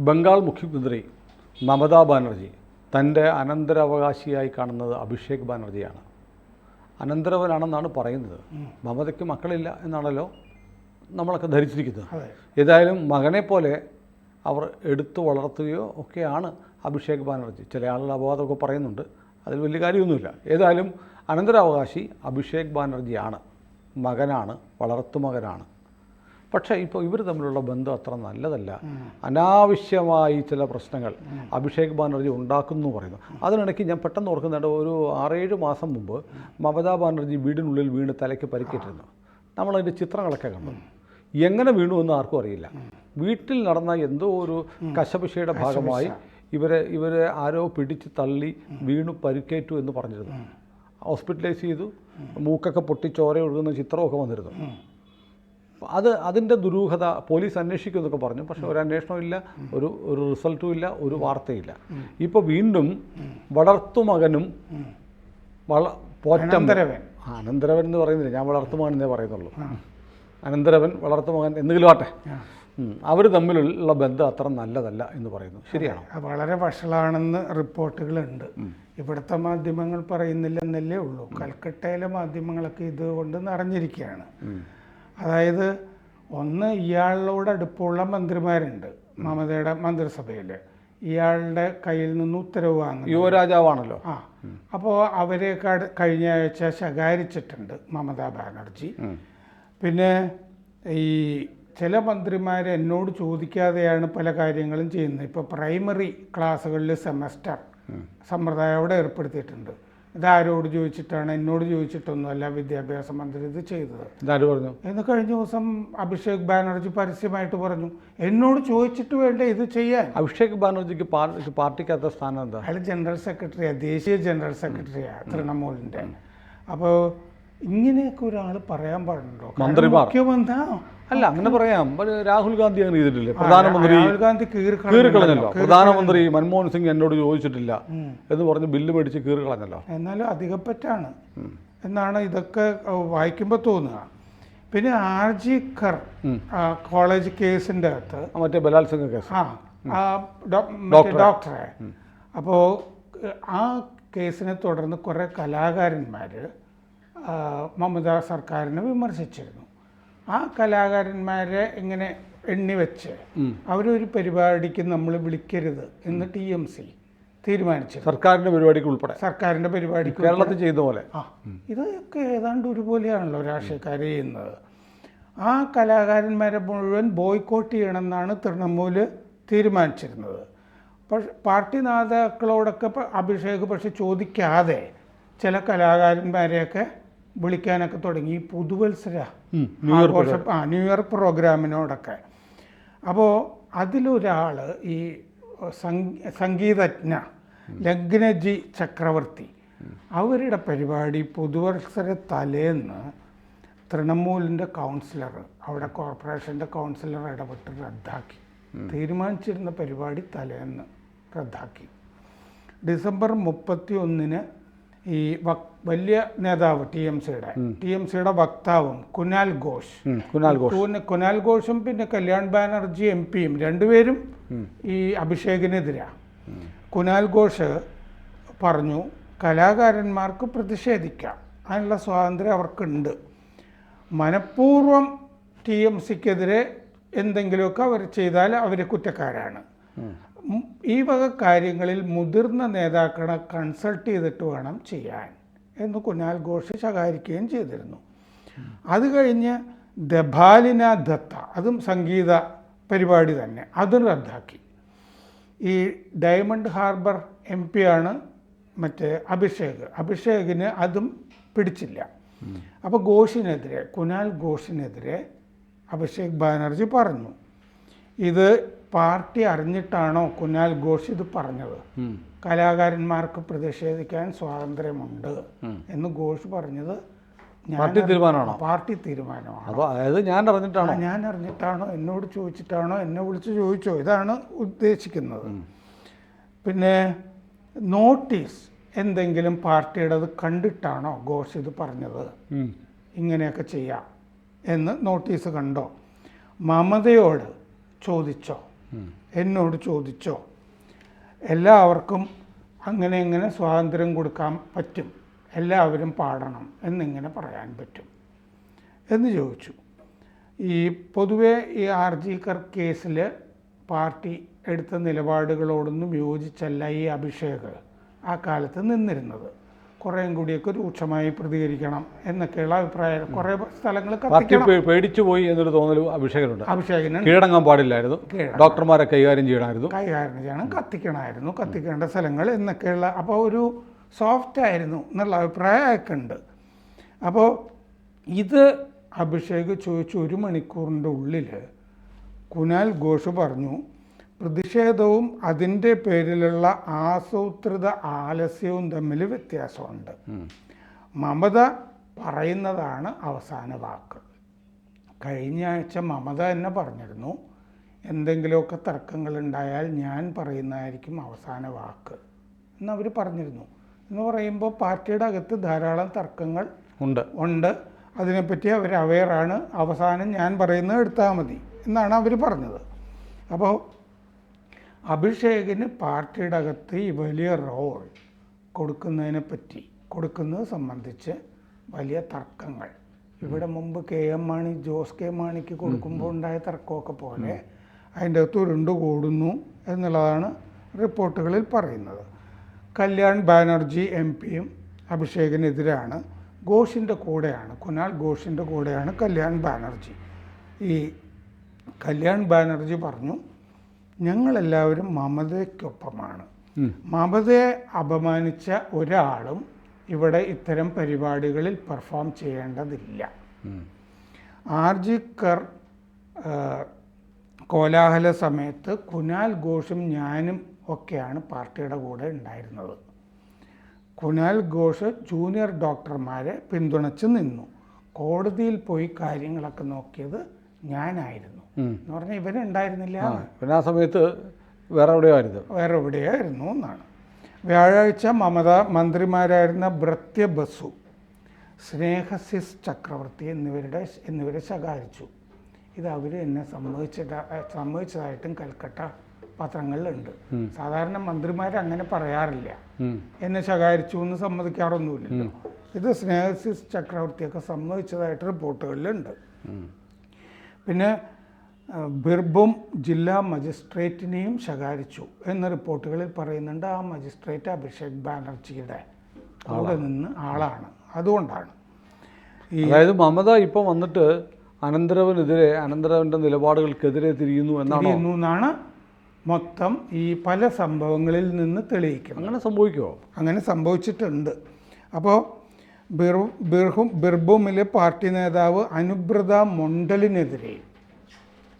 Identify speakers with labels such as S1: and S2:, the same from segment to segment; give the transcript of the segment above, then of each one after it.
S1: ബംഗാൾ മുഖ്യമന്ത്രി മമതാ ബാനർജി തൻ്റെ അനന്തരാവകാശിയായി കാണുന്നത് അഭിഷേക് ബാനർജിയാണ്. അനന്തരവനാണെന്നാണ് പറയുന്നത്. മമതയ്ക്ക് മക്കളില്ല എന്നാണല്ലോ നമ്മളൊക്കെ ധരിച്ചിരിക്കുന്നത്. ഏതായാലും മകനെപ്പോലെ അവർ എടുത്തു വളർത്തുകയോ ഒക്കെയാണ് അഭിഷേക് ബാനർജി. ചില ആളുകൾ അപവാദമൊക്കെ പറയുന്നുണ്ട്, അതിൽ വലിയ കാര്യമൊന്നുമില്ല. ഏതായാലും അനന്തരാവകാശി അഭിഷേക് ബാനർജിയാണ്, മകനാണ്, വളർത്തുമകനാണ്. പക്ഷേ ഇപ്പോൾ ഇവർ തമ്മിലുള്ള ബന്ധം അത്ര നല്ലതല്ല. അനാവശ്യമായി ചില പ്രശ്നങ്ങൾ അഭിഷേക് ബാനർജി ഉണ്ടാക്കുന്നു പറയുന്നു. അതിനിടയ്ക്ക് ഞാൻ പെട്ടെന്ന് ഓർക്കുന്നുണ്ട്, ഒരു 6-7 മാസം മുമ്പ് മമതാ ബാനർജി വീടിനുള്ളിൽ വീണ് തലയ്ക്ക് പരിക്കേറ്റിരുന്നു. നമ്മളതിൻ്റെ ചിത്രങ്ങളൊക്കെ കണ്ടു. എങ്ങനെ വീണു എന്ന് ആർക്കും അറിയില്ല. വീട്ടിൽ നടന്ന എന്തോ ഒരു കശപിശയുടെ ഭാഗമായി ഇവരെ ആരോ പിടിച്ച് തള്ളി വീണു പരിക്കേറ്റു എന്ന് പറഞ്ഞിരുന്നു. ഹോസ്പിറ്റലൈസ് ചെയ്തു, മൂക്കൊക്കെ പൊട്ടി ചോര ഒഴുകുന്ന ചിത്രമൊക്കെ വന്നിരുന്നു. അതിൻ്റെ ദുരൂഹത പോലീസ് അന്വേഷിക്കുമെന്നൊക്കെ പറഞ്ഞു. പക്ഷേ ഒരു അന്വേഷണവും ഇല്ല, ഒരു റിസൾട്ടും ഇല്ല, ഒരു വാർത്തയില്ല. ഇപ്പോൾ വീണ്ടും വളർത്തുമകനും അനന്തരവൻ എന്ന് പറയുന്നില്ല, ഞാൻ വളർത്തുമകനെന്നേ പറയുന്നുള്ളൂ. അനന്തരവൻ വളർത്തുമകൻ എന്തെങ്കിലും ആട്ടെ, അവർ തമ്മിലുള്ള ബന്ധം അത്ര നല്ലതല്ല എന്ന് പറയുന്നു. ശരിയാണോ?
S2: വളരെ വഷളാണെന്ന് റിപ്പോർട്ടുകളുണ്ട്. ഇവിടുത്തെ മാധ്യമങ്ങൾ പറയുന്നില്ലെന്നല്ലേ ഉള്ളൂ. കൽക്കട്ടയിലെ മാധ്യമങ്ങളൊക്കെ ഇതുകൊണ്ട് നിറഞ്ഞിരിക്കുകയാണ്. അതായത് ഒന്ന്, ഇയാളോട് അടുപ്പമുള്ള മന്ത്രിമാരുണ്ട് മമതയുടെ മന്ത്രിസഭയിൽ. ഇയാളുടെ കയ്യിൽ നിന്ന് ഉത്തരവ് വാങ്ങുന്നു.
S1: യുവരാജാവാണല്ലോ.
S2: അപ്പോൾ അവരെ കഴിഞ്ഞ ആഴ്ച ശകാരിച്ചിട്ടുണ്ട് മമതാ ബാനർജി. പിന്നെ ഈ ചില മന്ത്രിമാർ എന്നോട് ചോദിക്കാതെയാണ് പല കാര്യങ്ങളും ചെയ്യുന്നത്. ഇപ്പോൾ പ്രൈമറി ക്ലാസ്സുകളിൽ സെമസ്റ്റർ സമ്പ്രദായം അവിടെ ഏർപ്പെടുത്തിയിട്ടുണ്ട്. ഇതാരോട് ചോദിച്ചിട്ടാണ്? എന്നോട് ചോദിച്ചിട്ടൊന്നുമല്ല വിദ്യാഭ്യാസ മന്ത്രി ഇത് ചെയ്തത്.
S1: പറഞ്ഞു
S2: എന്ന് കഴിഞ്ഞ ദിവസം അഭിഷേക് ബാനർജി പരസ്യമായിട്ട് പറഞ്ഞു, എന്നോട് ചോദിച്ചിട്ട് വേണ്ട ഇത് ചെയ്യാൻ.
S1: അഭിഷേക് ബാനർജിക്ക് പാർട്ടിക്കകത്ത സ്ഥാനം എന്താ?
S2: അയാൾ ജനറൽ സെക്രട്ടറിയാണ്, ദേശീയ ജനറൽ സെക്രട്ടറിയാണ് തൃണമൂലിൻ്റെ. അപ്പോൾ ഇങ്ങനെയൊക്കെ ഒരാൾ പറയാൻ പാടുണ്ടോ? മുഖ്യമന്ത്രി
S1: അല്ല, അങ്ങനെ പറയാം. രാഹുൽ ഗാന്ധി അങ്ങനെ ചെയ്തിട്ടില്ലേ? പ്രധാനമന്ത്രി
S2: രാഹുൽ ഗാന്ധി
S1: കീറിക്കളഞ്ഞല്ലോ. പ്രധാനമന്ത്രി മൻമോഹൻ സിംഗ് എന്നോട് ചോദിച്ചിട്ടില്ല എന്ന് പറഞ്ഞ് ബില്ല് മേടിച്ച് കീറിക്കളഞ്ഞല്ലോ.
S2: എന്നാലും അധികപ്പറ്റാണ് എന്നാണ് ഇതൊക്കെ വായിക്കുമ്പോൾ തോന്നുക. പിന്നെ ആർജി കർ കോളേജ് കേസിൻ്റെ അകത്ത്
S1: മറ്റേ ബലാത്സംഗ കേസ്,
S2: ഡോക്ടറെ, അപ്പോൾ ആ കേസിനെ തുടർന്ന് കുറേ കലാകാരന്മാർ മമതാ സർക്കാരിനെ വിമർശിച്ചിരുന്നു. ആ കലാകാരന്മാരെ ഇങ്ങനെ എണ്ണിവെച്ച് അവരൊരു പരിപാടിക്ക് നമ്മൾ വിളിക്കരുത് എന്ന് TMC തീരുമാനിച്ചു.
S1: സർക്കാരിൻ്റെ പരിപാടിക്ക് ഉൾപ്പെടെ,
S2: സർക്കാരിൻ്റെ പരിപാടിക്ക്
S1: കേരളത്തിൽ ചെയ്ത പോലെ.
S2: ഇതൊക്കെ ഏതാണ്ട് ഒരുപോലെയാണല്ലോ രാഷ്ട്രീയക്കാർ ചെയ്യുന്നത്. ആ കലാകാരന്മാരെ മുഴുവൻ ബോയ്ക്കോട്ട് ചെയ്യണമെന്നാണ് തൃണമൂല് തീരുമാനിച്ചിരുന്നത്. പക്ഷെ പാർട്ടി നേതാക്കളോടൊക്കെ അഭിഷേക് പക്ഷെ ചോദിക്കാതെ ചില കലാകാരന്മാരെയൊക്കെ വിളിക്കാനൊക്കെ തുടങ്ങി. പുതുവത്സര ആഘോഷം, ന്യൂ ഇയർ പ്രോഗ്രാമിനോടൊക്കെ. അപ്പോൾ അതിലൊരാൾ ഈ സംഗീതജ്ഞ ലഗ്നജി ചക്രവർത്തി, അവരുടെ പരിപാടി പുതുവത്സര തലേന്ന് തൃണമൂലിൻ്റെ കൗൺസിലർ, അവിടെ കോർപ്പറേഷൻ്റെ കൗൺസിലർ ഇടപെട്ട് റദ്ദാക്കി. തീരുമാനിച്ചിരുന്ന പരിപാടി തലേന്ന് റദ്ദാക്കി. ഡിസംബർ 31 ഈ വലിയ നേതാവ് TMCയുടെ വക്താവും കുനാൽ ഘോഷും പിന്നെ കല്യാൺ ബാനർജി MP-യും രണ്ടുപേരും ഈ അഭിഷേകിനെതിരാ. കുനാൽ ഘോഷ് പറഞ്ഞു, കലാകാരന്മാർക്ക് പ്രതിഷേധിക്കാം, അതിനുള്ള സ്വാതന്ത്ര്യം അവർക്കുണ്ട്. മനഃപൂർവ്വം TMCക്കെതിരെ എന്തെങ്കിലുമൊക്കെ അവർ ചെയ്താൽ അവർ കുറ്റക്കാരാണ്. ഈ വക കാര്യങ്ങളിൽ മുതിർന്ന നേതാക്കളെ കൺസൾട്ട് ചെയ്തിട്ട് വേണം ചെയ്യാൻ എന്ന് കുനാൽ ഘോഷ് ശകാരിക്കുകയും ചെയ്തിരുന്നു. അത് കഴിഞ്ഞ് ദഭാലിന ദത്ത, അതും സംഗീത പരിപാടി തന്നെ, അതും റദ്ദാക്കി. ഈ ഡയമണ്ട് ഹാർബർ MP-യാണ് മറ്റേ അഭിഷേകിന് അതും പിടിച്ചില്ല. അപ്പോൾ കുനാൽ ഘോഷിനെതിരെ അഭിഷേക് ബാനർജി പറഞ്ഞു, ഇത് പാർട്ടി അറിഞ്ഞിട്ടാണോ കുനാൽ ഘോഷ് ഇത് പറഞ്ഞത്? കലാകാരന്മാർക്ക് പ്രതിഷേധിക്കാൻ സ്വാതന്ത്ര്യമുണ്ട് എന്ന് ഘോഷ് പറഞ്ഞത് പാർട്ടി തീരുമാനമാണ്. ഞാൻ അറിഞ്ഞിട്ടാണോ, എന്നോട് ചോദിച്ചിട്ടാണോ, എന്നെ വിളിച്ച് ചോദിച്ചോ, ഇതാണ് ഉദ്ദേശിക്കുന്നത്. പിന്നെ നോട്ടീസ് എന്തെങ്കിലും പാർട്ടിയുടേത് കണ്ടിട്ടാണോ ഘോഷ് ഇത് പറഞ്ഞത്? ഇങ്ങനെയൊക്കെ ചെയ്യാം എന്ന് നോട്ടീസ് കണ്ടോ? മമതയോട് ചോദിച്ചോ എന്നോട് ചോദിച്ചോ, എല്ലാവർക്കും അങ്ങനെ സ്വാതന്ത്ര്യം കൊടുക്കാൻ പറ്റും, എല്ലാവരും പാടണം എന്നിങ്ങനെ പറയാൻ പറ്റും എന്ന് ചോദിച്ചു. ഈ പൊതുവെ ഈ ആർജിക്കർ കേസിൽ പാർട്ടി എടുത്ത നിലപാടുകളോടൊന്നും യോജിച്ചല്ല ഈ അഭിഷേക് ആ കാലത്ത് നിന്നിരുന്നത്. കുറേയും കൂടിയൊക്കെ രൂക്ഷമായി പ്രതികരിക്കണം എന്നൊക്കെയുള്ള അഭിപ്രായം കുറേ സ്ഥലങ്ങൾ
S1: പേടിച്ചു പോയി എന്നൊരു തോന്നൽ അഭിഷേകനുണ്ട്.
S2: അഭിഷേകിന്
S1: കീഴടങ്ങാൻ പാടില്ലായിരുന്നു, ഡോക്ടർമാരെ കൈകാര്യം
S2: ചെയ്യണം, കത്തിക്കേണ്ട സ്ഥലങ്ങൾ എന്നൊക്കെയുള്ള, അപ്പോൾ ഒരു സോഫ്റ്റ് ആയിരുന്നു എന്നുള്ള അഭിപ്രായമൊക്കെ ഉണ്ട്. അപ്പോൾ ഇത് അഭിഷേക് ചോദിച്ചു 1 മണിക്കൂറിൻ്റെ ഉള്ളിൽ കുനാൽ ഘോഷ് പറഞ്ഞു പ്രതിഷേധവും അതിൻ്റെ പേരിലുള്ള ആസൂത്രിത ആലസ്യവും തമ്മിൽ വ്യത്യാസമുണ്ട്. മമത പറയുന്നതാണ് അവസാന വാക്ക്. കഴിഞ്ഞ ആഴ്ച മമത തന്നെ പറഞ്ഞിരുന്നു എന്തെങ്കിലുമൊക്കെ തർക്കങ്ങളുണ്ടായാൽ ഞാൻ പറയുന്നതായിരിക്കും അവസാന വാക്ക് എന്നവർ പറഞ്ഞിരുന്നു. എന്ന് പറയുമ്പോൾ പാർട്ടിയുടെ അകത്ത് ധാരാളം തർക്കങ്ങൾ ഉണ്ട്. അതിനെപ്പറ്റി അവർ അവെയറാണ്. അവസാനം ഞാൻ പറയുന്നത് എടുത്താൽ മതി എന്നാണ് അവർ പറഞ്ഞത്. അപ്പോൾ അഭിഷേകിന് പാർട്ടിയുടെ അകത്ത് ഈ വലിയ റോൾ കൊടുക്കുന്നത് സംബന്ധിച്ച് വലിയ തർക്കങ്ങൾ ഇവിടെ മുമ്പ് KM മാണി, ജോസ് കെ മാണിക്ക് കൊടുക്കുമ്പോൾ ഉണ്ടായ തർക്കമൊക്കെ പോലെ അതിൻ്റെ അകത്ത് ഉരുണ്ട് കൂടുന്നു എന്നുള്ളതാണ് റിപ്പോർട്ടുകളിൽ പറയുന്നത്. കല്യാൺ ബാനർജി MP-യും അഭിഷേകിനെതിരാണ്. ഘോഷിൻ്റെ കൂടെയാണ്, കുനാൽ ഘോഷിൻ്റെ കൂടെയാണ് കല്യാൺ ബാനർജി. ഈ കല്യാൺ ബാനർജി പറഞ്ഞു ഞങ്ങളെല്ലാവരും മമതയ്ക്കൊപ്പമാണ്. മമതയെ അപമാനിച്ച ഒരാളും ഇവിടെ ഇത്തരം പരിപാടികളിൽ പെർഫോം ചെയ്യേണ്ടതില്ല. ആർജിക്കർ കോലാഹല സമയത്ത് കുനാൽ ഘോഷും ഞാനും ഒക്കെയാണ് പാർട്ടിയുടെ കൂടെ ഉണ്ടായിരുന്നത്. കുനാൽ ഘോഷ് ജൂനിയർ ഡോക്ടർമാരെ പിന്തുണച്ച് നിന്നു. കോടതിയിൽ പോയി കാര്യങ്ങളൊക്കെ നോക്കിയത് ഞാനായിരുന്നു എന്ന് പറഞ്ഞാൽ ഇവനുണ്ടായിരുന്നില്ല.
S1: പിന്നെ ആ സമയത്ത് വേറെ
S2: എവിടെയായിരുന്നു എന്നാണ്. വ്യാഴാഴ്ച മമത മന്ത്രിമാരായിരുന്ന ബ്രത്യ ബസു, സ്നേഹസിസ് ചക്രവർത്തി എന്നിവരെ ശകാരിച്ചു. ഇത് അവർ എന്നെ സമ്മതിച്ചതായിട്ടും കൽക്കട്ട പത്രങ്ങളിലുണ്ട്. സാധാരണ മന്ത്രിമാർ അങ്ങനെ പറയാറില്ല, എന്നെ ശകാരിച്ചു എന്ന് സമ്മതിക്കാറൊന്നുമില്ലല്ലോ. ഇത് സ്നേഹസിസ് ചക്രവർത്തിയൊക്കെ സമ്മതിച്ചതായിട്ട് റിപ്പോർട്ടുകളിലുണ്ട്. പിന്നെ ബിർഭൂം ജില്ലാ മജിസ്ട്രേറ്റിനെയും ശകാരിച്ചു എന്ന് റിപ്പോർട്ടുകളിൽ പറയുന്നുണ്ട്. ആ മജിസ്ട്രേറ്റ് അഭിഷേക് ബാനർജിയുടെ കൂടെ നിന്ന് ആളാണ്. അതുകൊണ്ടാണ്
S1: അതായത് മമത ഇപ്പം വന്നിട്ട് അനന്തരവൻ്റെ നിലപാടുകൾക്കെതിരെ തിരിയുന്നു എന്നാണ്
S2: മൊത്തം ഈ പല സംഭവങ്ങളിൽ നിന്ന് തെളിയിക്കുന്നത്.
S1: അങ്ങനെ സംഭവിക്കുമോ?
S2: അങ്ങനെ സംഭവിച്ചിട്ടുണ്ട്. അപ്പോൾ ബിർഭൂമിലെ പാർട്ടി നേതാവ് അനുബ്രത മണ്ഡലിനെതിരെ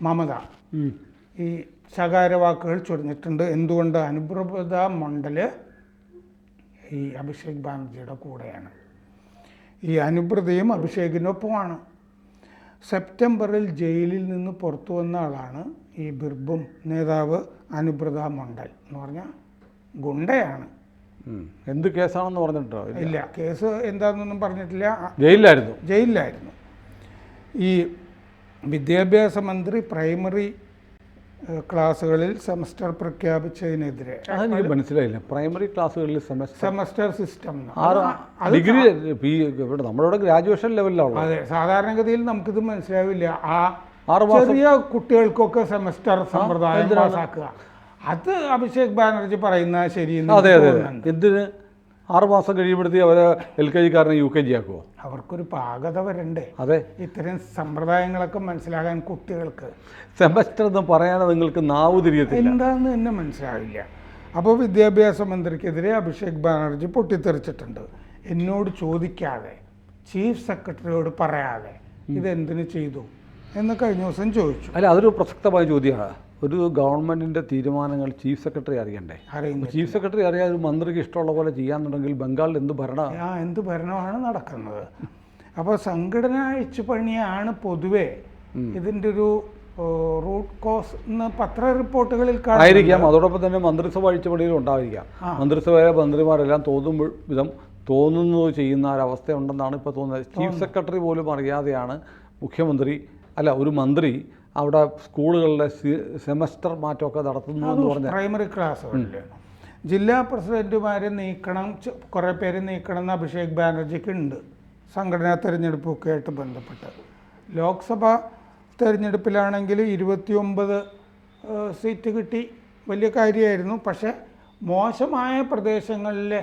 S2: മമത ഈ ശകാരവാക്കുകൾ ചൊരിഞ്ഞിട്ടുണ്ട്. എന്തുകൊണ്ട്? അനുബ്രത മണ്ഡല് ഈ അഭിഷേക് ബാനർജിയുടെ കൂടെയാണ്. ഈ അനുബ്രതയും അഭിഷേകിനൊപ്പമാണ്. സെപ്റ്റംബറിൽ ജയിലിൽ നിന്ന് പുറത്തു വന്ന ആളാണ് ഈ ബിർഭൂം നേതാവ് അനുബ്രത മണ്ഡൽ എന്ന് പറഞ്ഞാൽ ഗുണ്ടയാണ്.
S1: എന്ത് കേസാണെന്ന് പറഞ്ഞിട്ടോ?
S2: ഇല്ല, കേസ് എന്താണെന്നൊന്നും പറഞ്ഞിട്ടില്ല. ജയിലിലായിരുന്നു. ഈ വിദ്യാഭ്യാസ മന്ത്രി പ്രൈമറി ക്ലാസ്സുകളിൽ സെമസ്റ്റർ പ്രഖ്യാപിച്ചതിനെതിരെ.
S1: മനസ്സിലായില്ല. പ്രൈമറി ക്ലാസ്സുകളിൽ
S2: സെമസ്റ്റർ സിസ്റ്റം
S1: ഡിഗ്രി നമ്മളിവിടെ ഗ്രാജുവേഷൻ ലെവലിലാണ്.
S2: അതെ, സാധാരണഗതിയിൽ നമുക്കിത് മനസ്സിലാവില്ല. ചെറിയ കുട്ടികൾക്കൊക്കെ സെമസ്റ്റർ സമ്പ്രദായം പാസാക്കുക, അത് അഭിഷേക് ബാനർജി പറയുന്ന ശരി.
S1: എന്തിന് 6 മാസം കഴിയുമ്പോഴത്തേ അവരെ LKG-കാരനെ UKG ആക്കുമോ?
S2: അവർക്കൊരു പാകത വരണ്ടേ?
S1: അതെ,
S2: ഇത്തരം സമ്പ്രദായങ്ങളൊക്കെ മനസ്സിലാകാൻ കുട്ടികൾക്ക്.
S1: സെമസ്റ്റർ എന്ന് പറയാനോ നിങ്ങൾക്ക് നാവ് തിരിയത്തില്ല,
S2: എന്താണെന്ന് തന്നെ മനസ്സിലാവില്ല. അപ്പോൾ വിദ്യാഭ്യാസ മന്ത്രിക്കെതിരെ അഭിഷേക് ബാനർജി പൊട്ടിത്തെറിച്ചിട്ടുണ്ട്. എന്നോട് ചോദിക്കാതെ, ചീഫ് സെക്രട്ടറിയോട് പറയാതെ ഇതെന്തിനു ചെയ്തു എന്ന് കഴിഞ്ഞ ദിവസം ചോദിച്ചു.
S1: അല്ല, അതൊരു പ്രസക്തമായ ചോദ്യമാണ്. ഒരു ഗവൺമെൻറ്റിൻ്റെ തീരുമാനങ്ങൾ ചീഫ് സെക്രട്ടറി അറിയണ്ടേ? ചീഫ് സെക്രട്ടറി അറിയാതെ ഒരു മന്ത്രിക്ക് ഇഷ്ടമുള്ള പോലെ ചെയ്യാന്നുണ്ടെങ്കിൽ ബംഗാളിൽ എന്ത്
S2: ഭരണമാണ് നടക്കുന്നത്? അപ്പോൾ സംഘടന അഴിച്ചുപണിയാണ് പൊതുവേ ഇതിൻ്റെ ഒരു റൂട്ട് കോസ് എന്ന് പത്ര റിപ്പോർട്ടുകളിൽ
S1: ആയിരിക്കാം. അതോടൊപ്പം തന്നെ മന്ത്രിസഭ അഴിച്ചുപണിയിലും ഉണ്ടായിരിക്കാം. മന്ത്രിസഭയിലെ മന്ത്രിമാരെല്ലാം തോന്നുന്നത് ചെയ്യുന്ന ഒരവസ്ഥ ഉണ്ടെന്നാണ് ഇപ്പോൾ തോന്നുന്നത്. ചീഫ് സെക്രട്ടറി പോലും അറിയാതെയാണ് ഒരു മന്ത്രി അവിടെ സ്കൂളുകളുടെ സെമസ്റ്റർ മാറ്റമൊക്കെ നടത്തുന്നു എന്ന് പറഞ്ഞാൽ
S2: പ്രൈമറി ക്ലാസ്സുകളിൽ ജില്ലാ പ്രസിഡന്റുമാരെ നീക്കണം, കുറേ പേര് നീക്കണം എന്ന് അഭിഷേക് ബാനർജിക്ക് ഉണ്ട് സംഘടനാ തെരഞ്ഞെടുപ്പൊക്കെ ആയിട്ട് ബന്ധപ്പെട്ട്. ലോക്സഭ തെരഞ്ഞെടുപ്പിലാണെങ്കിൽ 29 സീറ്റ് കിട്ടി, വലിയ കാര്യമായിരുന്നു. പക്ഷേ മോശമായ പ്രദേശങ്ങളിലെ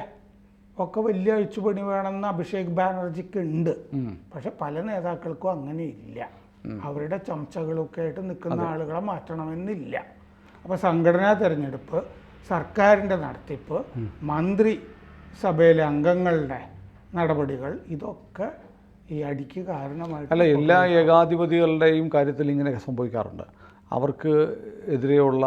S2: ഒക്കെ വലിയ അഴിച്ചുപണി വേണമെന്ന് അഭിഷേക് ബാനർജിക്ക് ഉണ്ട്. പക്ഷെ പല നേതാക്കൾക്കും അങ്ങനെ ഇല്ല. അവരുടെ ചമച്ചകളൊക്കെ ആയിട്ട് നിൽക്കുന്ന ആളുകളെ മാറ്റണമെന്നില്ല. അപ്പോൾ സംഘടനാ തെരഞ്ഞെടുപ്പ്, സർക്കാരിൻ്റെ നടത്തിപ്പ്, മന്ത്രിസഭയിലെ അംഗങ്ങളുടെ നടപടികൾ, ഇതൊക്കെ ഈ അടിക്ക് കാരണമായിട്ട്.
S1: അല്ല, എല്ലാ ഏകാധിപതികളുടെയും കാര്യത്തിൽ ഇങ്ങനെയൊക്കെ സംഭവിക്കാറുണ്ട്. അവർക്ക് എതിരെയുള്ള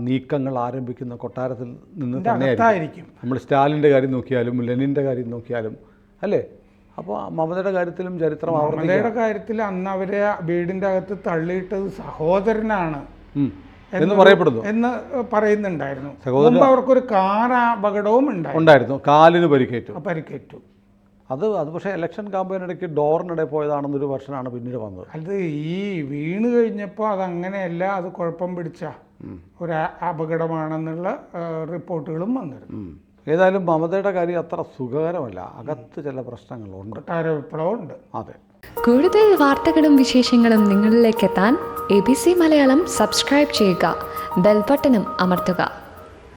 S1: നീക്കങ്ങൾ ആരംഭിക്കുന്ന കൊട്ടാരത്തിൽ നിന്ന് തന്നെയായിരിക്കും. നമ്മൾ സ്റ്റാലിൻ്റെ കാര്യം നോക്കിയാലും ലെനിൻ്റെ കാര്യം നോക്കിയാലും അല്ലേ. അപ്പോൾ മമതയുടെ കാര്യത്തിലും ചരിത്രം
S2: മമതയുടെ കാര്യത്തിൽ അന്ന് അവരെ വീടിൻ്റെ അകത്ത് തള്ളിയിട്ടത് സഹോദരനാണ്
S1: എന്ന് പറയപ്പെടുന്നു,
S2: എന്ന് പറയുന്നുണ്ടായിരുന്നു. മുമ്പ് അവർക്കൊരു കാർ അപകടവും
S1: ഉണ്ടായിരുന്നു, കാലിന്
S2: പരിക്കേറ്റു.
S1: അത് പക്ഷേ ഇലക്ഷൻ ക്യാമ്പയിനിടയ്ക്ക് ഡോറിനിടെ പോയതാണെന്നൊരു വെർഷനാണ് പിന്നീട് വന്നത്.
S2: അത് ഈ വീണ് കഴിഞ്ഞപ്പോൾ അതങ്ങനെയല്ല, അത് കുഴപ്പം പിടിച്ച ഒരു അപകടമാണെന്നുള്ള റിപ്പോർട്ടുകളും വന്നിരുന്നു.
S1: ഏതായാലും മമതയുടെ കാര്യം അത്ര സുഖകരമല്ല, അകത്ത് ചില പ്രശ്നങ്ങളുണ്ട്,
S2: കൊട്ടാര വിപ്ലവമുണ്ട്.
S1: അതെ.
S3: കൂടുതൽ വാർത്തകളും വിശേഷങ്ങളും നിങ്ങളിലേക്ക് എത്താൻ ABC മലയാളം സബ്സ്ക്രൈബ് ചെയ്യുക, ബെൽ ബട്ടണും അമർത്തുക.